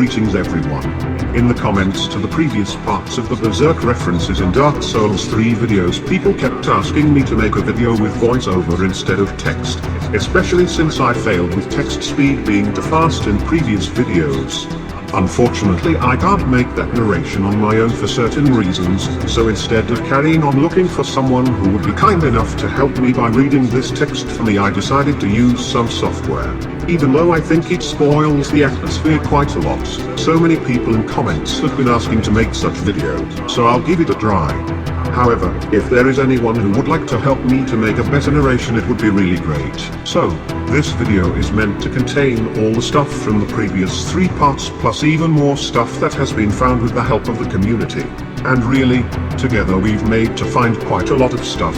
Greetings everyone. In the comments to the previous parts of the Berserk references in Dark Souls 3 videos, people kept asking me to make a video with voiceover instead of text, especially since I failed with text speed being too fast in previous videos. Unfortunately, I can't make that narration on my own for certain reasons, so instead of carrying on looking for someone who would be kind enough to help me by reading this text for me, I decided to use some software. Even though I think it spoils the atmosphere quite a lot, so many people in comments have been asking to make such videos, so I'll give it a try. However, if there is anyone who would like to help me to make a better narration, it would be really great. So, this video is meant to contain all the stuff from the previous 3 parts plus even more stuff that has been found with the help of the community. And really, together we've made to find quite a lot of stuff.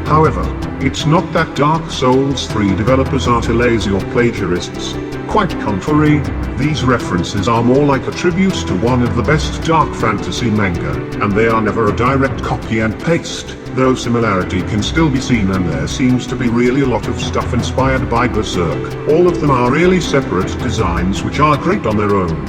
However, it's not that Dark Souls 3 developers are too lazy or plagiarists. Quite contrary, these references are more like a tribute to one of the best dark fantasy manga, and they are never a direct copy and paste, though similarity can still be seen, and there seems to be really a lot of stuff inspired by Berserk. All of them are really separate designs which are great on their own.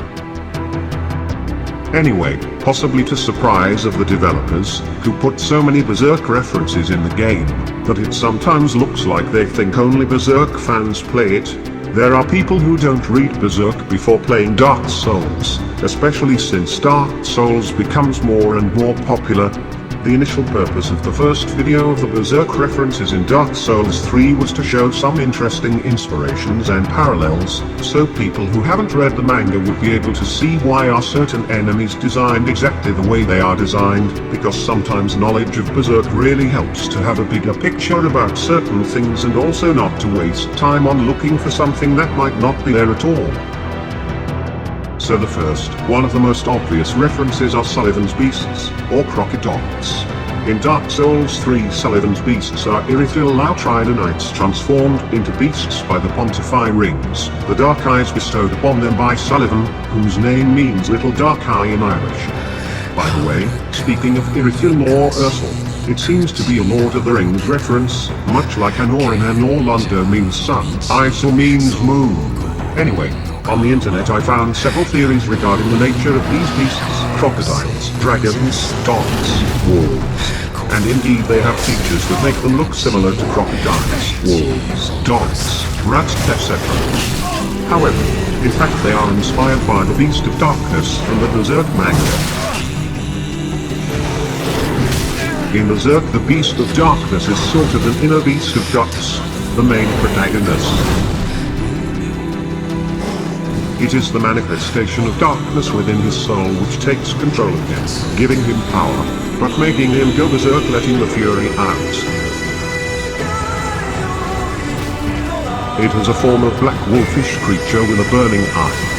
Anyway, possibly to surprise of the developers, who put so many Berserk references in the game, that it sometimes looks like they think only Berserk fans play it, there are people who don't read Berserk before playing Dark Souls, especially since Dark Souls becomes more and more popular. The initial purpose of the first video of the Berserk references in Dark Souls 3 was to show some interesting inspirations and parallels, so people who haven't read the manga would be able to see why are certain enemies designed exactly the way they are designed, because sometimes knowledge of Berserk really helps to have a bigger picture about certain things and also not to waste time on looking for something that might not be there at all. So the first, one of the most obvious references are Sullivan's Beasts, or Crocodiles. In Dark Souls 3, Sullivan's Beasts are Irithyll Outriderites transformed into beasts by the Pontify Rings, the dark eyes bestowed upon them by Sullivan, whose name means Little Dark Eye in Irish. By the way, speaking of Irithyll or Ursel, it seems to be a Lord of the Rings reference, much like Anor in Anor Londo means sun, Isel means moon. Anyway, on the internet I found several theories regarding the nature of these beasts: crocodiles, dragons, dogs, wolves. And indeed they have features that make them look similar to crocodiles, wolves, dogs, rats, etc. However, in fact they are inspired by the Beast of Darkness from the Berserk manga. In Berserk, the Beast of Darkness is sort of an inner beast of Guts, the main protagonist. It is the manifestation of darkness within his soul which takes control of him, giving him power, but making him go berserk, letting the fury out. It is a form of black wolfish creature with a burning eye.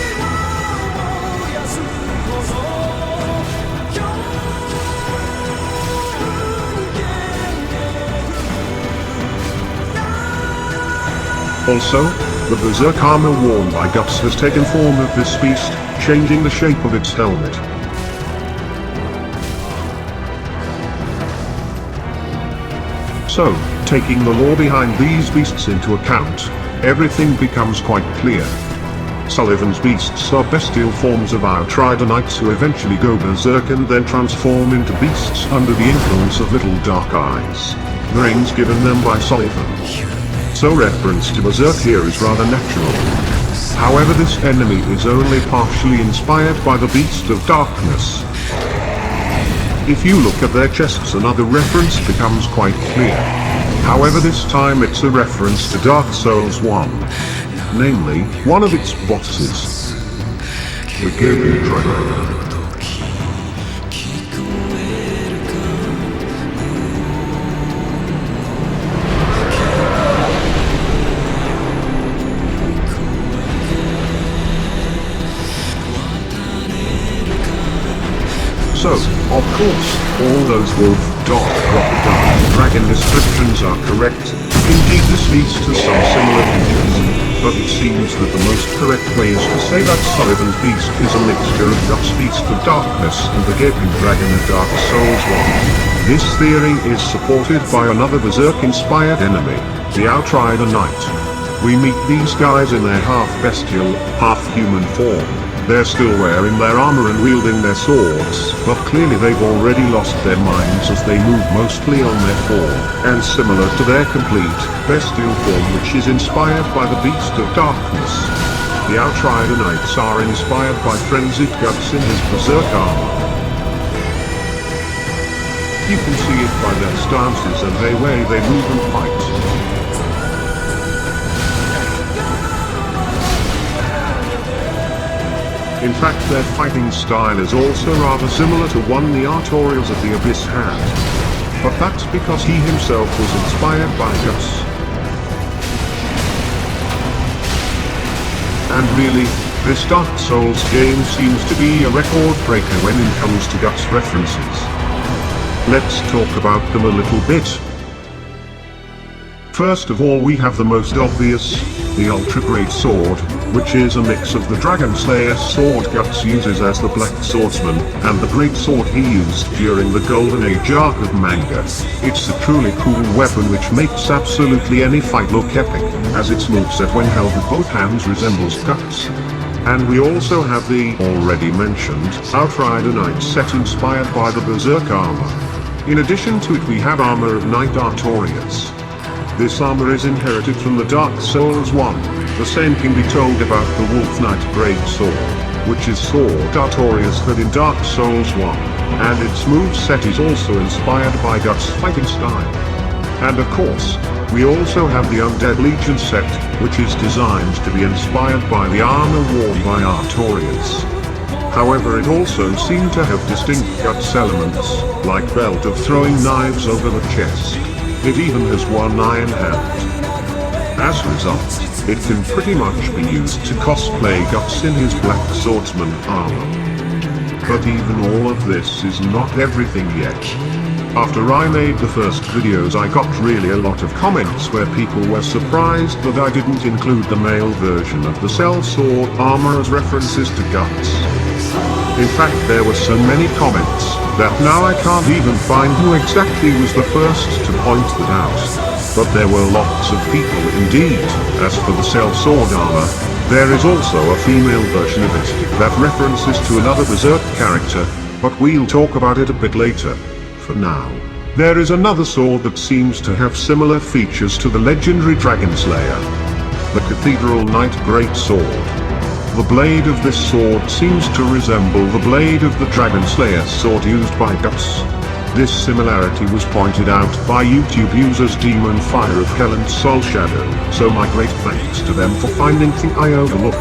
Also, the Berserk armor worn by Guts has taken form of this beast, changing the shape of its helmet. So, taking the lore behind these beasts into account, everything becomes quite clear. Sullivan's Beasts are bestial forms of Outriderites who eventually go berserk and then transform into beasts under the influence of Little Dark Eyes, the rings given them by Sullivan. So reference to Berserk here is rather natural. However, this enemy is only partially inspired by the Beast of Darkness. If you look at their chests, another reference becomes quite clear. However, this time it's a reference to Dark Souls 1. Namely, one of its bosses, the Gaping Dragon. So, of course, all those wolf, dog, crocodile, dragon descriptions are correct. Indeed, this leads to some similar features. But it seems that the most correct way is to say that Sullivan's Beast is a mixture of Guts' Beast of Darkness and the Gaping Dragon of Dark Souls 1. This theory is supported by another Berserk-inspired enemy, the Outrider Knight. We meet these guys in their half-bestial, half-human form. They're still wearing their armor and wielding their swords, but clearly they've already lost their minds as they move mostly on their form, and similar to their complete, bestial form which is inspired by the Beast of Darkness. The Outrider Knights are inspired by frenzied guts in his Berserk armor. You can see it by their stances and the way they move and fight. In fact, their fighting style is also rather similar to one the Artorials of the Abyss had. But that's because he himself was inspired by Guts. And really, this Dark Souls game seems to be a record breaker when it comes to Guts references. Let's talk about them a little bit. First of all, we have the most obvious, the Ultra Great Sword, which is a mix of the Dragon Slayer's sword Guts uses as the Black Swordsman, and the Great Sword he used during the Golden Age arc of manga. It's a truly cool weapon which makes absolutely any fight look epic, as its moveset when held with both hands resembles Guts. And we also have the already mentioned Outrider Knight set inspired by the Berserk armor. In addition to it we have armor of Knight Artorias. This armor is inherited from the Dark Souls 1. The same can be told about the Wolf Knight Great Sword, which is Sword Artorias had in Dark Souls 1, and its moveset is also inspired by Guts' fighting style. And of course, we also have the Undead Legion set, which is designed to be inspired by the armor worn by Artorias. However, it also seemed to have distinct Guts elements, like belt of throwing knives over the chest. It even has one iron hand. As a result, it can pretty much be used to cosplay Guts in his Black Swordsman armor. But even all of this is not everything yet. After I made the first videos I got really a lot of comments where people were surprised that I didn't include the male version of the Sellsword armor as references to Guts. In fact, there were so many comments that now I can't even find who exactly was the first to point that out. But there were lots of people indeed. As for the Sellsword armor, there is also a female version of it that references to another Berserk character, but we'll talk about it a bit later. For now, there is another sword that seems to have similar features to the legendary Dragon Slayer, the Cathedral Knight Great Sword. The blade of this sword seems to resemble the blade of the Dragon Slayer sword used by Guts. This similarity was pointed out by YouTube users Demon Fire of Hell and Soul Shadow, so my great thanks to them for finding thing I overlooked.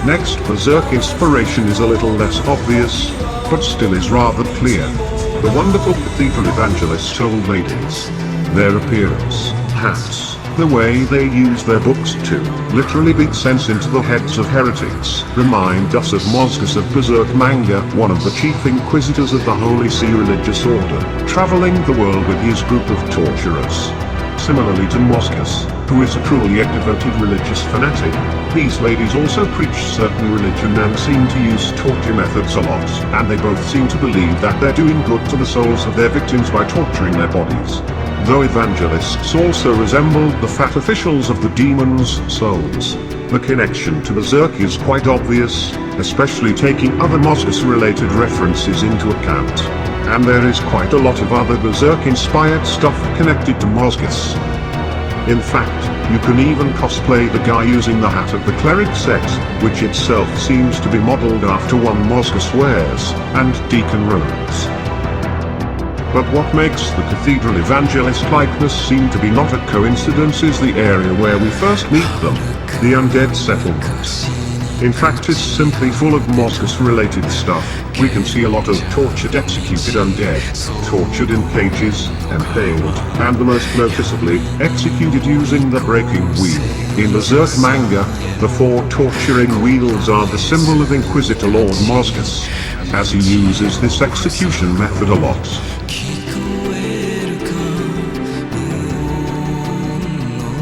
Next, Berserk inspiration is a little less obvious, but still is rather clear. The wonderful Cathedral Evangelists old ladies. Their appearance, hats, the way they use their books to literally beat sense into the heads of heretics, remind us of Mozgus of Berserk manga, one of the chief inquisitors of the Holy See religious order, traveling the world with his group of torturers. Similarly to Mozgus, who is a truly devoted religious fanatic, these ladies also preach certain religion and seem to use torture methods a lot, and they both seem to believe that they're doing good to the souls of their victims by torturing their bodies. Though evangelists also resembled the fat officials of the demons' souls, the connection to Berserk is quite obvious, especially taking other Mozgus-related references into account. And there is quite a lot of other Berserk-inspired stuff connected to Mozgus. In fact, you can even cosplay the guy using the hat of the cleric set, which itself seems to be modeled after one Mozgus wears, and Deacon robes. But what makes the Cathedral Evangelist likeness seem to be not a coincidence is the area where we first meet them, the Undead Settlement. In fact, it's simply full of Mozgus-related stuff. We can see a lot of tortured executed undead, tortured in cages, impaled, and the most noticeably, executed using the breaking wheel. In Berserk manga, the four torturing wheels are the symbol of Inquisitor Lord Mozgus, as he uses this execution method a lot.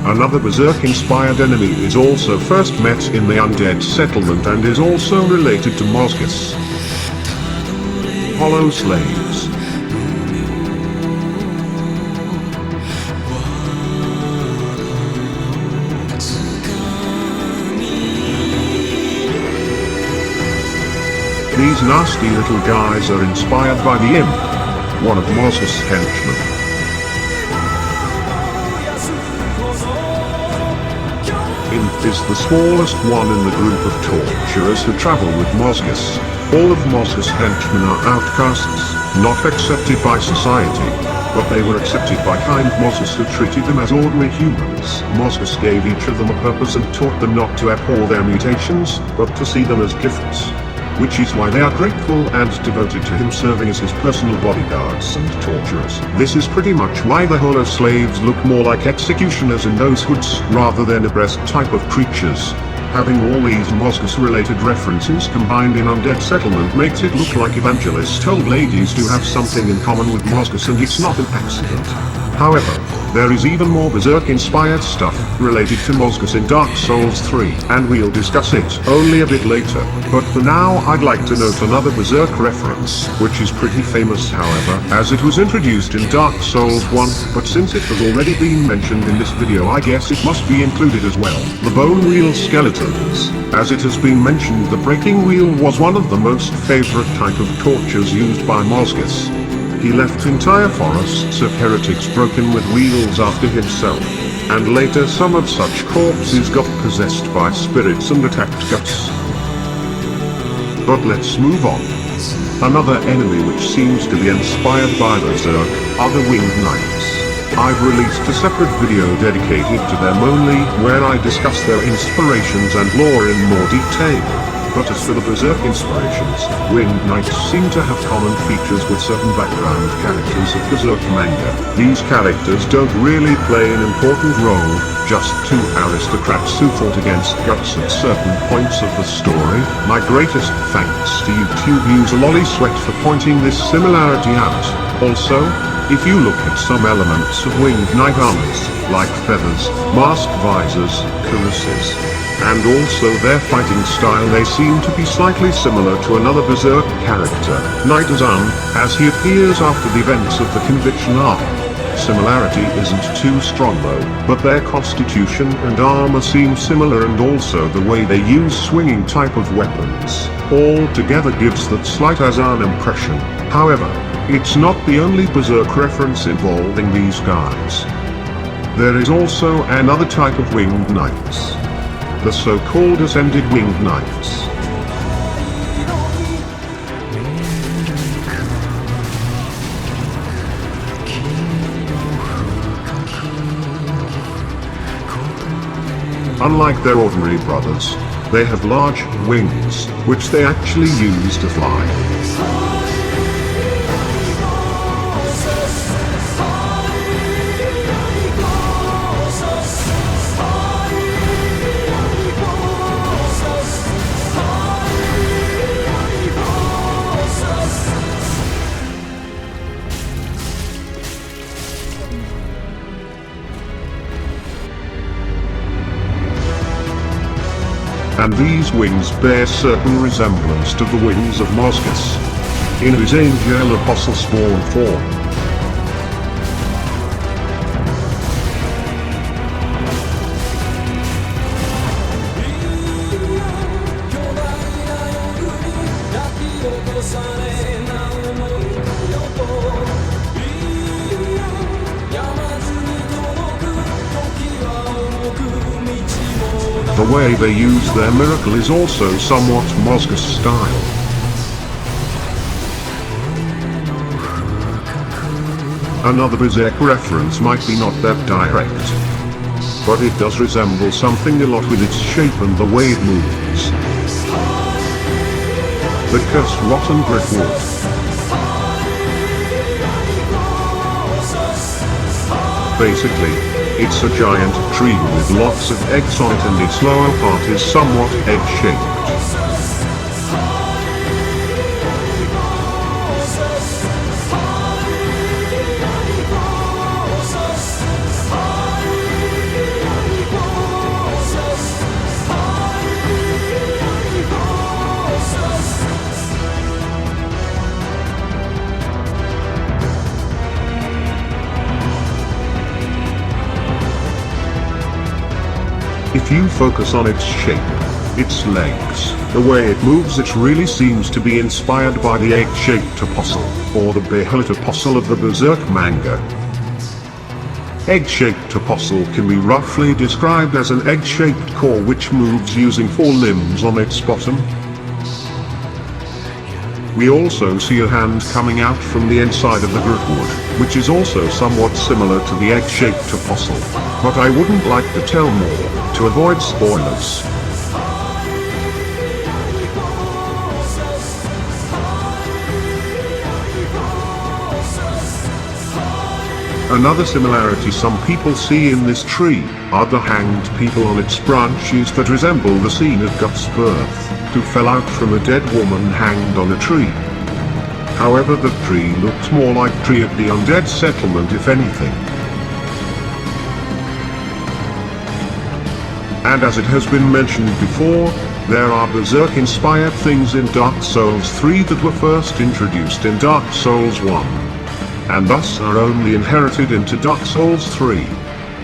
Another Berserk-inspired enemy is also first met in the Undead Settlement and is also related to Mozgus. Hollow Slaves. these nasty little guys are inspired by the Imp, one of Mozgus' henchmen. Imp is the smallest one in the group of torturers who travel with Mozgus. All of Mozgus' henchmen are outcasts, not accepted by society. But they were accepted by kind Mozgus, who treated them as ordinary humans. Mozgus gave each of them a purpose and taught them not to abhor their mutations, but to see them as gifts. Which is why they are grateful and devoted to him, serving as his personal bodyguards and torturers. This is pretty much why the holo slaves look more like executioners in those hoods, rather than a breast type of creatures. Having all these Mozgus-related references combined in Undead Settlement makes it look like evangelists told ladies to have something in common with Mozgus, and it's not an accident. However, there is even more Berserk-inspired stuff related to Mozgus in Dark Souls 3, and we'll discuss it only a bit later. But for now, I'd like to note another Berserk reference, which is pretty famous however, as it was introduced in Dark Souls 1, but since it has already been mentioned in this video, I guess it must be included as well. The Bone Wheel Skeletons. As it has been mentioned, the Breaking Wheel was one of the most favorite type of tortures used by Mozgus. He left entire forests of heretics broken with wheels after himself, and later some of such corpses got possessed by spirits and attacked Guts. But let's move on. Another enemy which seems to be inspired by Berserk are the Winged Knights. I've released a separate video dedicated to them only, where I discuss their inspirations and lore in more detail. But as for the Berserk inspirations, Winged Knights seem to have common features with certain background characters of Berserk manga. These characters don't really play an important role, just two aristocrats who fought against Guts at certain points of the story. My greatest thanks to YouTube user Lolly Sweat for pointing this similarity out. Also, if you look at some elements of Winged Knight armors, like feathers, mask visors, cuirasses, and also their fighting style, they seem to be slightly similar to another Berserk character, Knight Azan, as he appears after the events of the Conviction arc. Similarity isn't too strong though, but their constitution and armor seem similar, and also the way they use swinging type of weapons, all together gives that slight Azan impression. However, it's not the only Berserk reference involving these guys. There is also another type of Winged Knights. The so-called Ascended Winged Knights. Unlike their ordinary brothers, they have large wings, which they actually use to fly. And these wings bear certain resemblance to the wings of Mozgus in his angel apostle spawn form. The way they use their miracle is also somewhat Mozgus style. Another Berserk reference might be not that direct, but it does resemble something a lot with its shape and the way it moves. The cursed rotten brickwood. Basically, it's a giant tree with lots of eggs on it, and its lower part is somewhat egg-shaped. If you focus on its shape, Its legs, the way it moves, it really seems to be inspired by the egg-shaped apostle, or the behemoth apostle of the Berserk manga. Egg-shaped apostle can be roughly described as an egg-shaped core which moves using 4 limbs on its bottom. We also see a hand coming out from the inside of the driftwood, which is also somewhat similar to the egg-shaped apostle, but I wouldn't like to tell more, to avoid spoilers. Another similarity some people see in this tree are the hanged people on its branches that resemble the scene of Guts' birth, who fell out from a dead woman hanged on a tree. However, the tree looks more like Tree of the Undead Settlement if anything. And as it has been mentioned before, there are Berserk-inspired things in Dark Souls 3 that were first introduced in Dark Souls 1. And thus are only inherited into Dark Souls 3.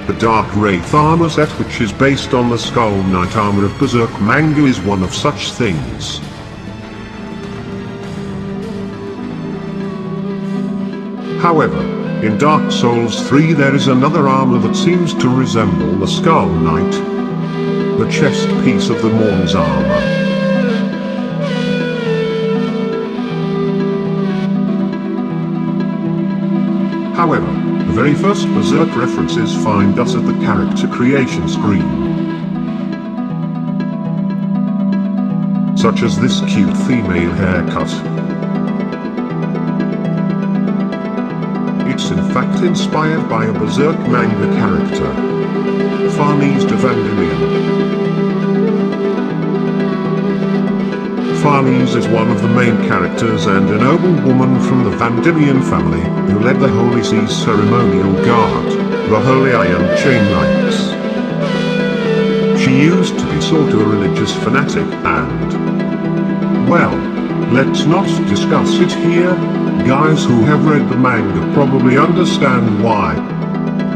The Dark Wraith armor set, which is based on the Skull Knight armor of Berserk manga, is one of such things. However, in Dark Souls 3 there is another armor that seems to resemble the Skull Knight. The chest piece of the Morn's armor. However, the very first Berserk references find us at the character creation screen. Such as this cute female haircut. It's in fact inspired by a Berserk manga character, Farnese de Vandemir. Farnese is one of the main characters and a noble woman from the Vandemian family, who led the Holy Sea's ceremonial guard, the Holy Iron Chain Knights. She used to be sort of a religious fanatic and... well, let's not discuss it here. Guys who have read the manga probably understand why.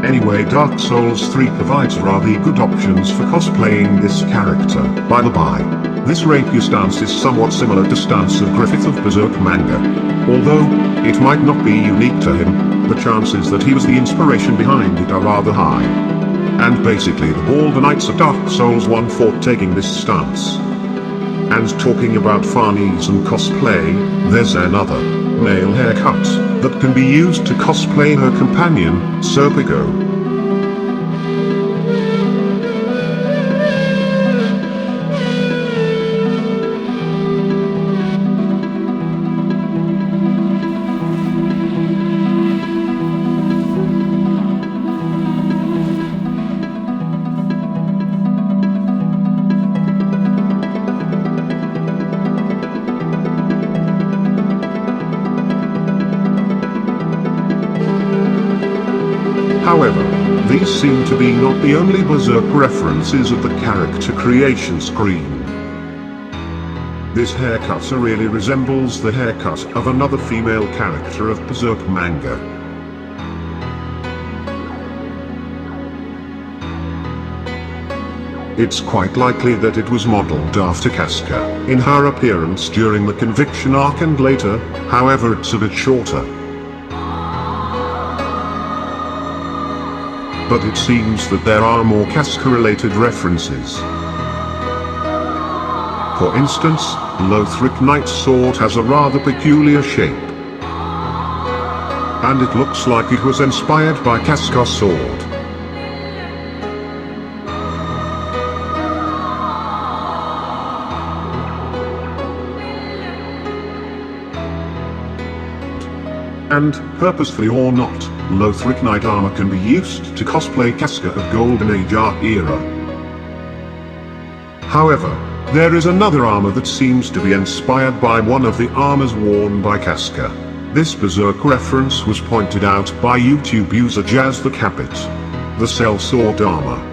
Anyway, Dark Souls 3 provides rather good options for cosplaying this character. By the by, this rapier stance is somewhat similar to stance of Griffith of Berserk manga. Although, it might not be unique to him, the chances that he was the inspiration behind it are rather high. And basically all the knights of Dark Souls 1 fought taking this stance. And talking about Farnese and cosplay, there's another male haircut that can be used to cosplay her companion, Serpico. However, these seem to be not the only Berserk references at the character creation screen. This haircut really resembles the haircut of another female character of Berserk manga. It's quite likely that it was modeled after Casca in her appearance during the Conviction arc and later, however it's a bit shorter. But it seems that there are more Casca-related references. For instance, Lothric Knight's sword has a rather peculiar shape. And it looks like it was inspired by Casca's sword. And, purposefully or not, Lothric Knight armor can be used to cosplay Casca of Golden Age arc era. However, there is another armor that seems to be inspired by one of the armors worn by Casca. This Berserk reference was pointed out by YouTube user Jazz the Capit. The Sellsword armor.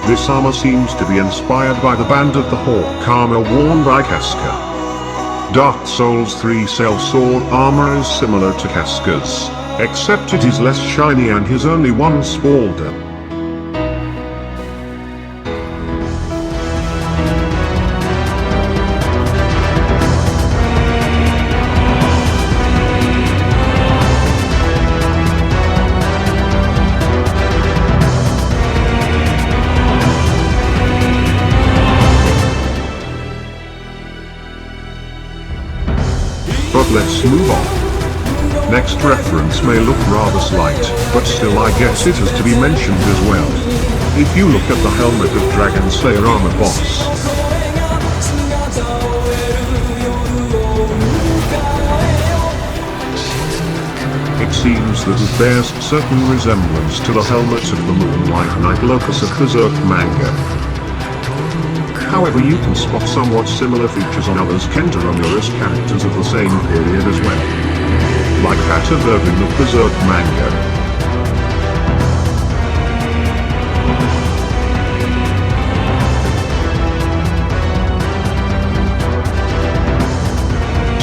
This armor seems to be inspired by the Band of the Hawk armor worn by Casca. Dark Souls 3 Sellsword armor is similar to Casca's, except it is less shiny and his only one spalder. But let's move on. Next reference may look rather slight, but still I guess it has to be mentioned as well. If you look at the helmet of Dragon Slayer armor boss, it seems that it bears certain resemblance to the helmet of the Moonlight Knight Locus of Berserk manga. However, you can spot somewhat similar features on others Kenta-Omura's characters of the same period as well. Like that of Irving of Berserk manga.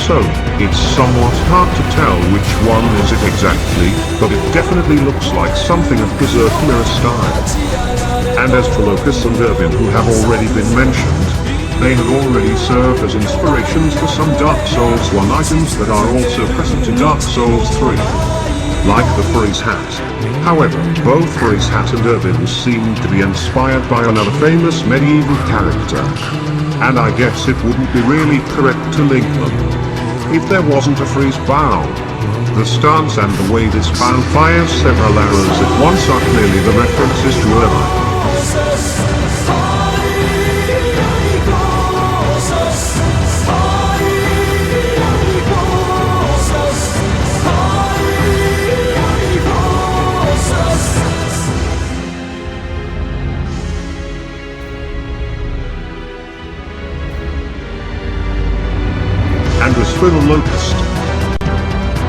So, it's somewhat hard to tell which one is it exactly, but it definitely looks like something of Berserk mirror style. And as for Locus and Irvin, who have already been mentioned, they have already served as inspirations for some Dark Souls 1 items that are also present in Dark Souls 3. Like the Furry's hat. However, both Furry's hat and Irvin seem to be inspired by another famous medieval character. And I guess it wouldn't be really correct to link them if there wasn't a freeze bow. The stance and the way this bow fires several arrows at once are clearly the references to Irvine. And as for the Locust,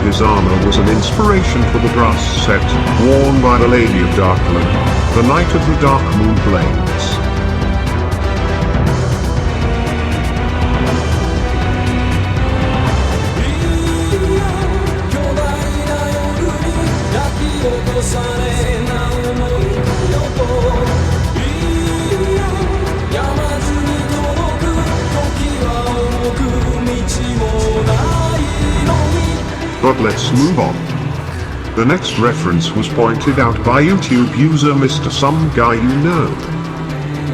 his armor was an inspiration for the brass set worn by the Lady of Darkland, the Knight of the Dark Moon Blades. But let's move on. The next reference was pointed out by YouTube user Mr. Some Guy You Know.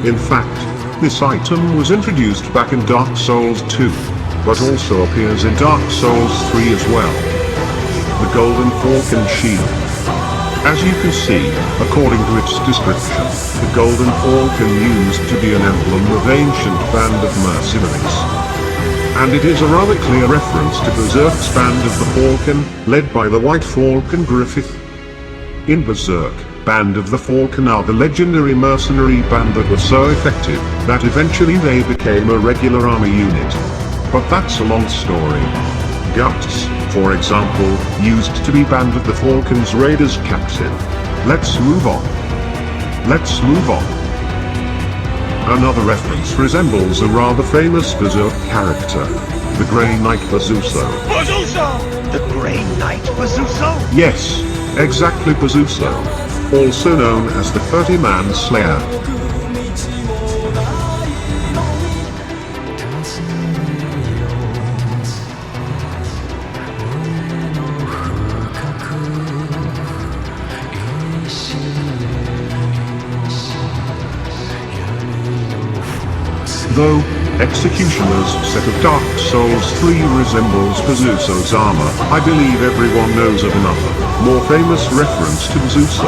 In fact, this item was introduced back in Dark Souls 2, but also appears in Dark Souls 3 as well. The Golden Falcon Shield. As you can see, according to its description, the Golden Falcon used to be an emblem of ancient band of mercenaries. And it is a rather clear reference to Berserk's Band of the Falcon, led by the White Falcon Griffith. In Berserk, Band of the Falcon are the legendary mercenary band that were so effective that eventually they became a regular army unit. But that's a long story. Guts, for example, used to be Band of the Falcon's Raiders captain. Let's move on. Let's move on. Another reference resembles a rather famous Berserk character, the Grey Knight Bazuso. Bazuso! The Grey Knight Bazuso? Yes, exactly Bazuso, also known as the 30-Man Slayer. Though, Executioner's set of Dark Souls 3 resembles Bazuso's armor, I believe everyone knows of another, more famous reference to Bazuso.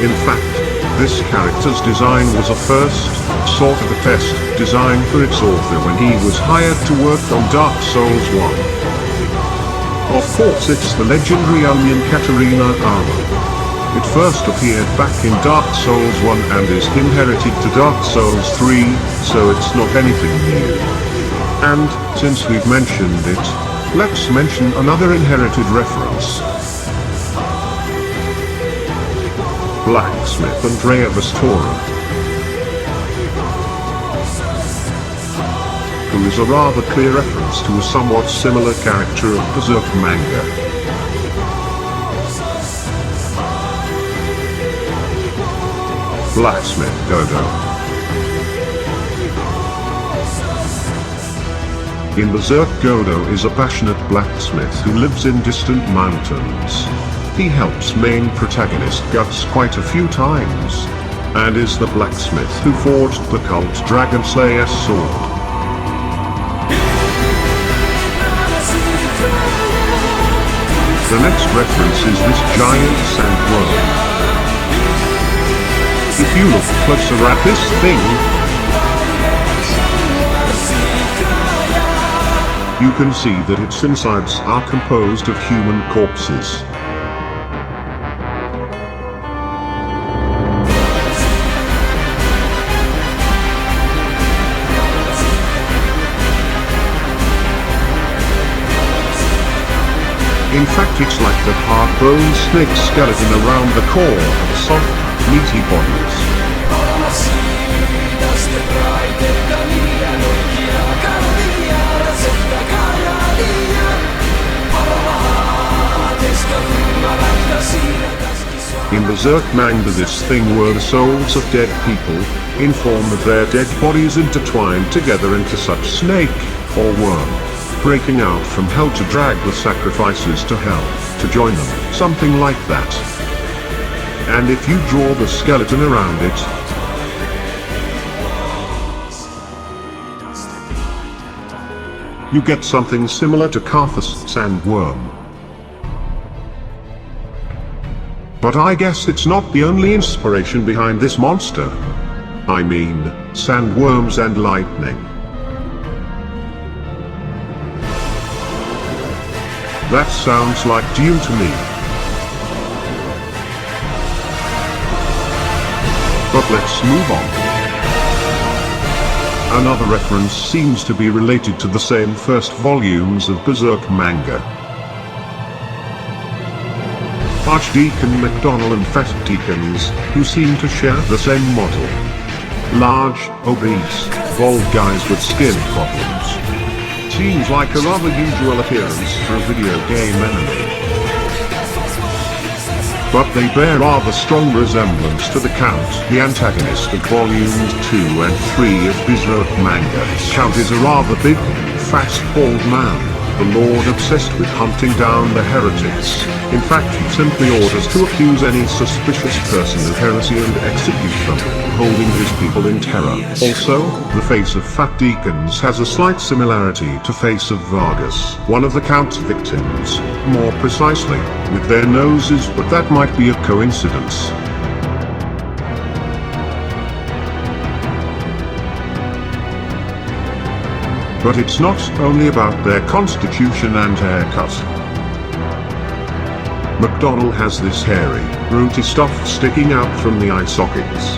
In fact, this character's design was a first, sort of a test, design for its author when he was hired to work on Dark Souls 1. Of course it's the legendary Onion Katarina armor. It first appeared back in Dark Souls 1 and is inherited to Dark Souls 3, so it's not anything new. And, since we've mentioned it, let's mention another inherited reference. Blacksmith Andrea Vestora, who is a rather clear reference to a somewhat similar character of Berserk manga. Blacksmith Dodo. In Berserk, Dodo is a passionate blacksmith who lives in distant mountains. He helps main protagonist Guts quite a few times, and is the blacksmith who forged the cult Dragon Slayer's sword. The next reference is this giant sandworm. If you look closer at this thing, you can see that its insides are composed of human corpses. In fact, it's like the hard-boned snake skeleton around the core of soft, meaty bodies. In Berserk manga, this thing were the souls of dead people, in form of their dead bodies intertwined together into such snake, or worm, breaking out from hell to drag the sacrifices to hell, to join them, something like that. And if you draw the skeleton around it, you get something similar to Carthus sandworm. But I guess it's not the only inspiration behind this monster. I mean, sandworms and lightning. That sounds like Dune to me. But let's move on. Another reference seems to be related to the same first volumes of Berserk manga. Archdeacon McDonnell and Fat Deacons, who seem to share the same model. Large, obese, bald guys with skin problems. Seems like a rather usual appearance for a video game enemy. But they bear rather strong resemblance to the Count, the antagonist of volumes 2 and 3 of Berserk manga. Count is a rather big, fat, bald man, the lord obsessed with hunting down the heretics. In fact, he simply orders to accuse any suspicious person of heresy and execute them, holding his people in terror. Also, the face of Fat Deacons has a slight similarity to face of Vargas, one of the Count's victims, more precisely, with their noses, but that might be a coincidence. But it's not only about their constitution and haircut. McDonnell has this hairy, rooty stuff sticking out from the eye sockets,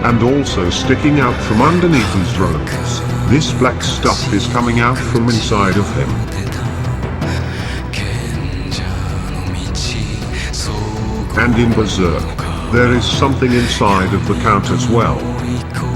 and also sticking out from underneath his robes. This black stuff is coming out from inside of him. And in Berserk, there is something inside of the Count as well.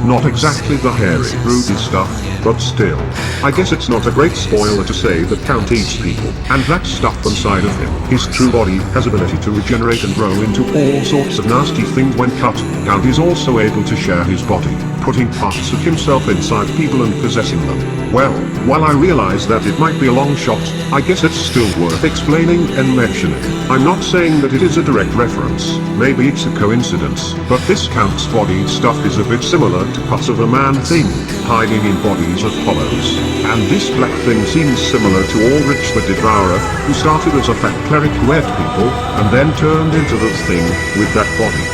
Not exactly the hairy, rooty stuff, but still. I guess it's not a great spoiler to say that Count eats people, and that stuff inside of him, his true body, has ability to regenerate and grow into all sorts of nasty things when cut. Count is also able to share his body, putting parts of himself inside people and possessing them. Well, while I realize that it might be a long shot, I guess it's still worth explaining and mentioning. I'm not saying that it is a direct reference, maybe it's a coincidence, but this Count's body stuff is a bit similar to parts of a man thing, hiding in bodies of hollows. And this black thing seems similar to Ulrich the Devourer, who started as a fat cleric who ate people, and then turned into the thing with that body.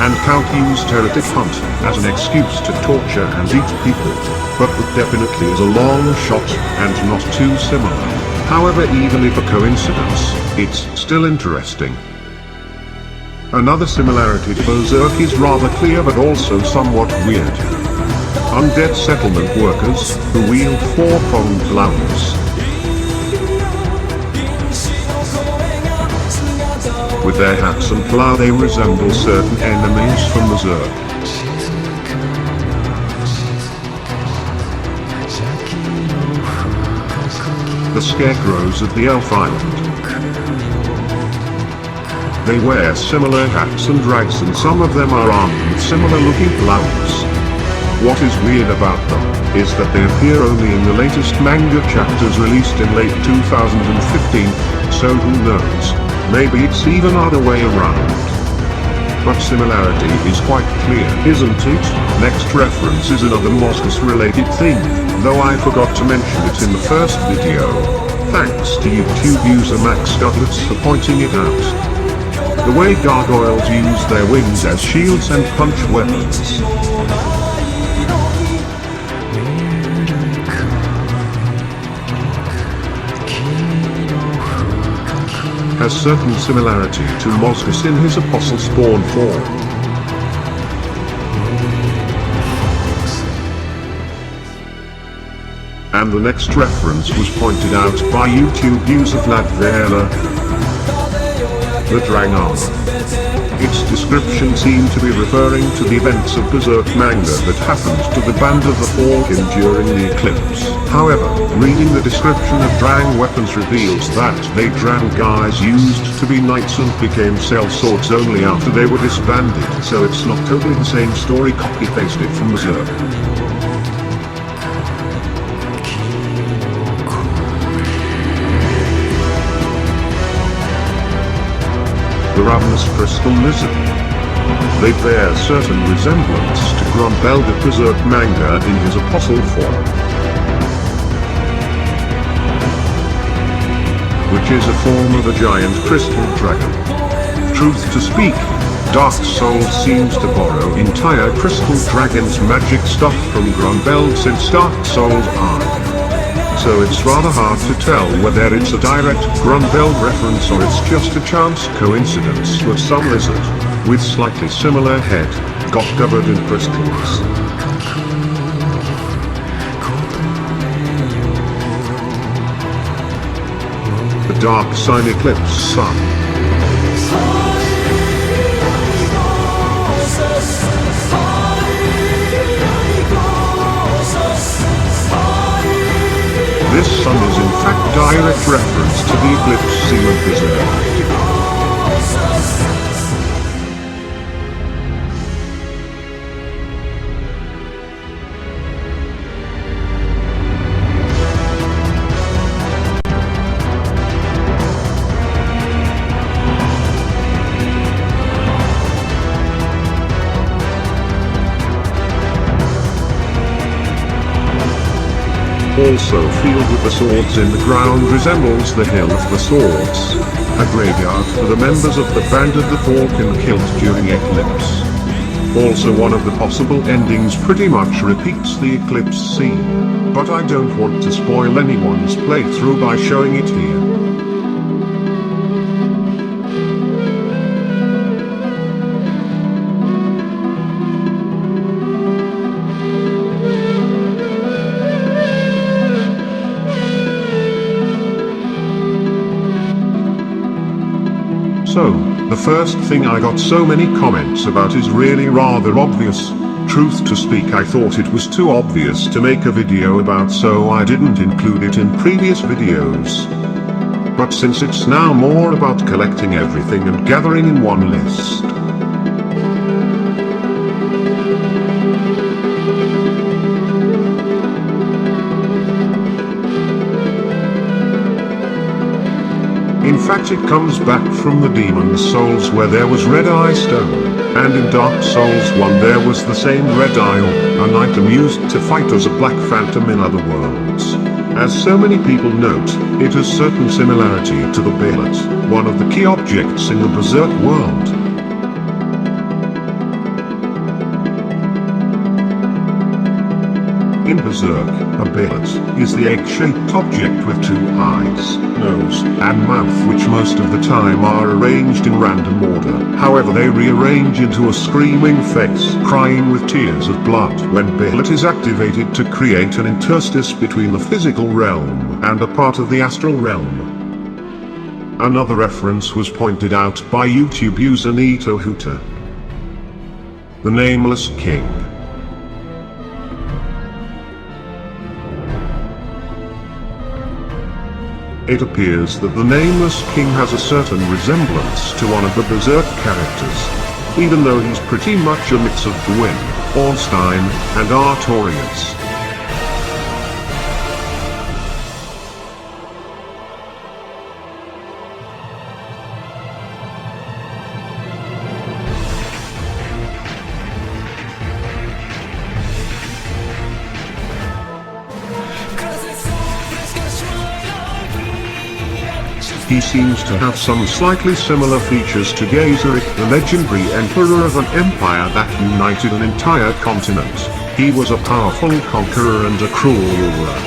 And Count used heretic hunt as an excuse to torture and eat people, but that definitely is a long shot and not too similar. However, even if a coincidence, it's still interesting. Another similarity to Berserk is rather clear but also somewhat weird. Undead settlement workers, who wield four-pronged gloves. With their hats and plough they resemble certain enemies from Berserk. The scarecrows of the Elf Island. They wear similar hats and rags, and some of them are armed with similar looking gloves. What is weird about them is that they appear only in the latest manga chapters released in late 2015, so who knows, maybe it's even other way around. But similarity is quite clear, isn't it? Next reference is another Mozgus related thing, though I forgot to mention it in the first video. Thanks to YouTube user Max Gutlets for pointing it out. The way gargoyles use their wings as shields and punch weapons has certain similarity to Mozgus in his Apostle Spawn form. And the next reference was pointed out by YouTube user Vlad Vera, the Drang Armor. Its description seemed to be referring to the events of Berserk manga that happened to the Band of the Falcon during the Eclipse. However, reading the description of Drang weapons reveals that they Drang guys used to be knights and became sellswords only after they were disbanded, so it's not totally the same story copy-pasted from Berserk. The Ravenous Crystal Lizard. They bear certain resemblance to Grumbel the Berserk manga in his Apostle form, which is a form of a giant crystal dragon. Truth to speak, Dark Souls seems to borrow entire Crystal Dragon's magic stuff from Grumbel since Dark Souls are. So it's rather hard to tell whether it's a direct Grumbel reference or it's just a chance coincidence that some lizard, with slightly similar head, got covered in crystals. The Dark Sign Eclipse Sun. This sun is in fact direct reference to the Eclipse scene of Berserk. Also field with the swords in the ground resembles the Hill of the Swords, a graveyard for the members of the Band of the Falcon killed during Eclipse. Also one of the possible endings pretty much repeats the Eclipse scene, but I don't want to spoil anyone's playthrough by showing it here. So, the first thing I got so many comments about is really rather obvious. Truth to speak, I thought it was too obvious to make a video about, so I didn't include it in previous videos. But since it's now more about collecting everything and gathering in one list, in fact it comes back from the Demon Souls where there was Red Eye Stone, and in Dark Souls 1 there was the same Red Eye Orb, an item used to fight as a Black Phantom in other worlds. As so many people note, it has certain similarity to the billet, one of the key objects in the Berserk world. In Berserk, a billet is the egg-shaped object with two eyes, nose, and mouth which most of the time are arranged in random order. However, they rearrange into a screaming face, crying with tears of blood when billet is activated to create an interstice between the physical realm and a part of the astral realm. Another reference was pointed out by YouTube user Nito Hooter, the Nameless King. it appears that the nameless king has a certain resemblance to one of the Berserk characters, even though he's pretty much a mix of Gwyn, Ornstein, and Artorias. He seems to have some slightly similar features to KazzArma, the legendary emperor of an empire that united an entire continent. He was a powerful conqueror and a cruel ruler.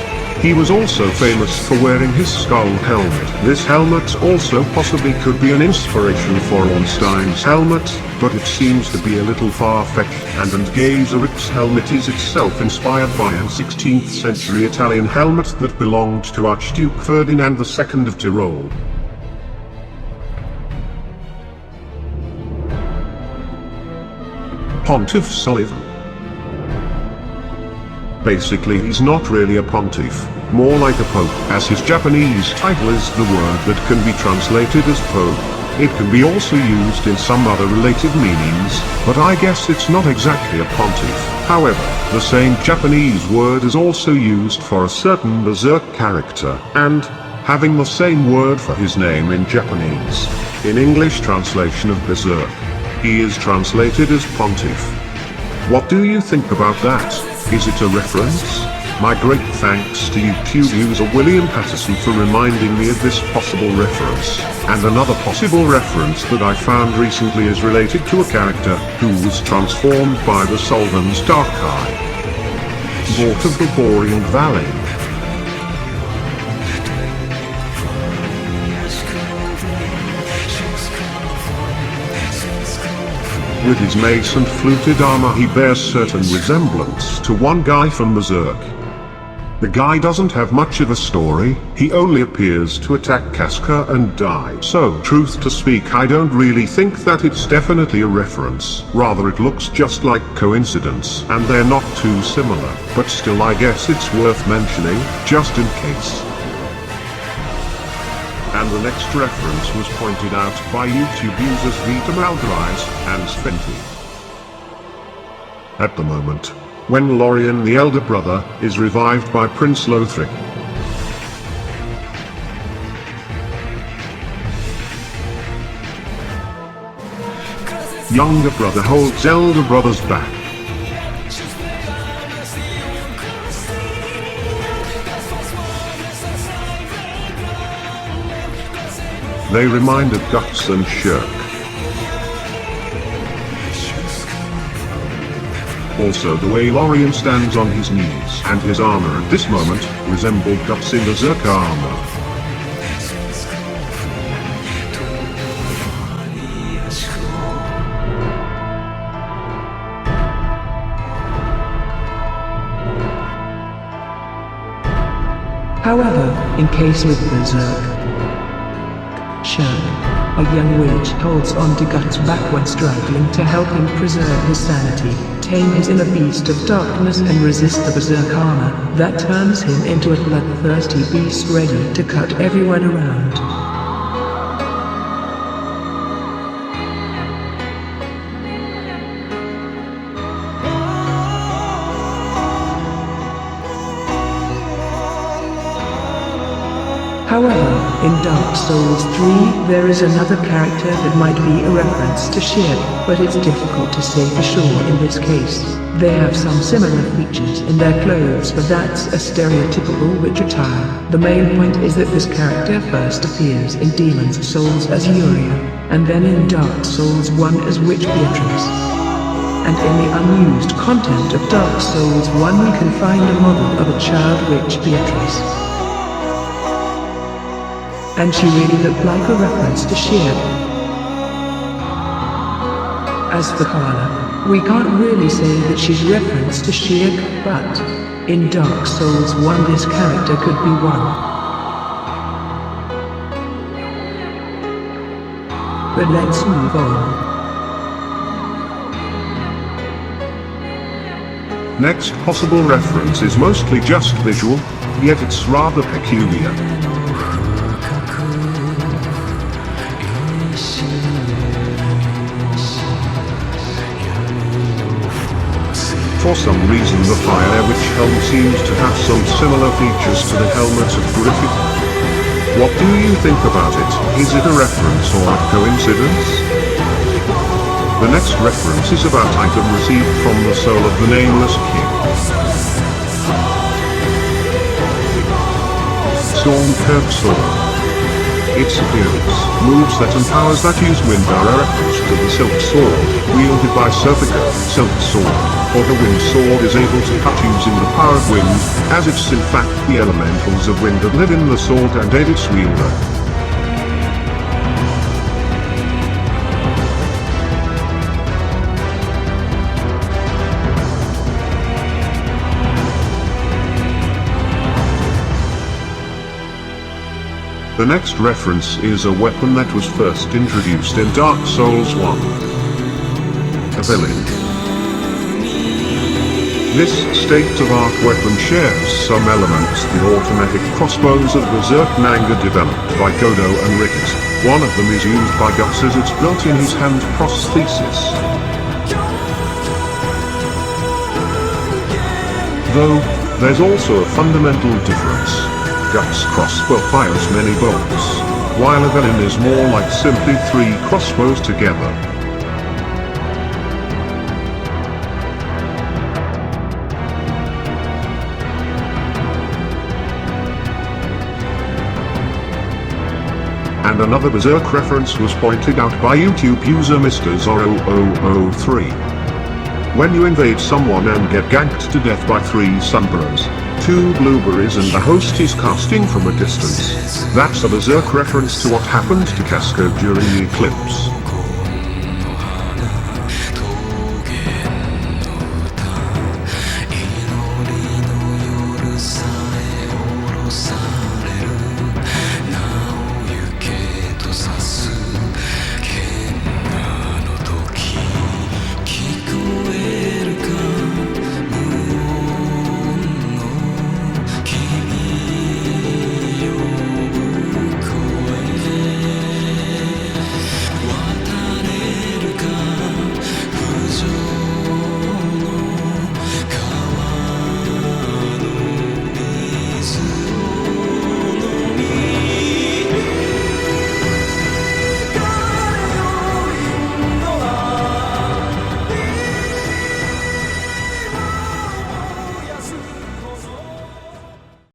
He was also famous for wearing his skull helmet. This helmet also possibly could be an inspiration for Ornstein's helmet, but it seems to be a little far-fetched, and KazzArma's helmet is itself inspired by a 16th century Italian helmet that belonged to Archduke Ferdinand II of Tyrol. Pontiff Sullivan. Basically he's not really a pontiff, more like a pope, as his Japanese title is the word that can be translated as pope. It can be also used in some other related meanings, but I guess it's not exactly a pontiff. However, the same Japanese word is also used for a certain Berserk character, and having the same word for his name in Japanese. In English translation of Berserk, he is translated as Pontiff. What do you think about that? Is it a reference? My great thanks to YouTube user William Patterson for reminding me of this possible reference. And another possible reference that I found recently is related to a character who was transformed by the Soldan's Dark Eye. Lord of the Boreal Valley. With his mace and fluted armor he bears certain resemblance to one guy from Berserk. The guy doesn't have much of a story, he only appears to attack Casca and die. So, truth to speak, I don't really think that it's definitely a reference. Rather it looks just like coincidence, and they're not too similar. But still I guess it's worth mentioning, just in case. And the next reference was pointed out by YouTube users Vita Malgrise and Sventy. At the moment, when Lorien the Elder Brother is revived by Prince Lothric, younger brother holds elder brother's back. They remind of Guts and Shirk. Also the way Lorien stands on his knees and his armor at this moment resemble Guts in Berserk armor. However, in case with Berserk, a young witch holds on to Guts' back when struggling to help him preserve his sanity, tame his inner beast of darkness and resist the Berserk armor that turns him into a bloodthirsty beast ready to cut everyone around. However, in Dark Souls 3, there is another character that might be a reference to Shirk, but it's difficult to say for sure in this case. They have some similar features in their clothes, but that's a stereotypical witch attire. The main point is that this character first appears in Demon's Souls as Yuria, and then in Dark Souls 1 as Witch Beatrice. And in the unused content of Dark Souls 1 we can find a model of a child witch Beatrice. And she really looked like a reference to Shirk. As for Carla, we can't really say that she's reference to Shirk, but in Dark Souls 1 this character could be one. But let's move on. Next possible reference is mostly just visual, yet it's rather peculiar. For some reason the Fire Witch helm seems to have some similar features to the helmet of Griffith. What do you think about it? Is it a reference or a coincidence? The next reference is about item received from the soul of the Nameless King. Stormkirk Sword. Its appearance, moveset and powers that use wind are a reference to the Silk Sword, wielded by Serpico. Silk Sword, or the Wind Sword, is able to cut using the power of wind, as it's in fact the elementals of wind that live in the sword and aid its wielder. The next reference is a weapon that was first introduced in Dark Souls 1. A villain. This state-of-art weapon shares some elements the automatic crossbows of Berserk manga developed by Godo and Rickett. One of them is used by Guts as it's built in his hand prosthesis. Though, there's also a fundamental difference. Guts' crossbow fires many bolts, while a villain is more like simply 3 crossbows together. And another Berserk reference was pointed out by YouTube user Mr. Zorro003. When you invade someone and get ganked to death by 3 sunbros, 2 blueberries and the host is casting from a distance. That's a Berserk reference to what happened to Casco during the Eclipse.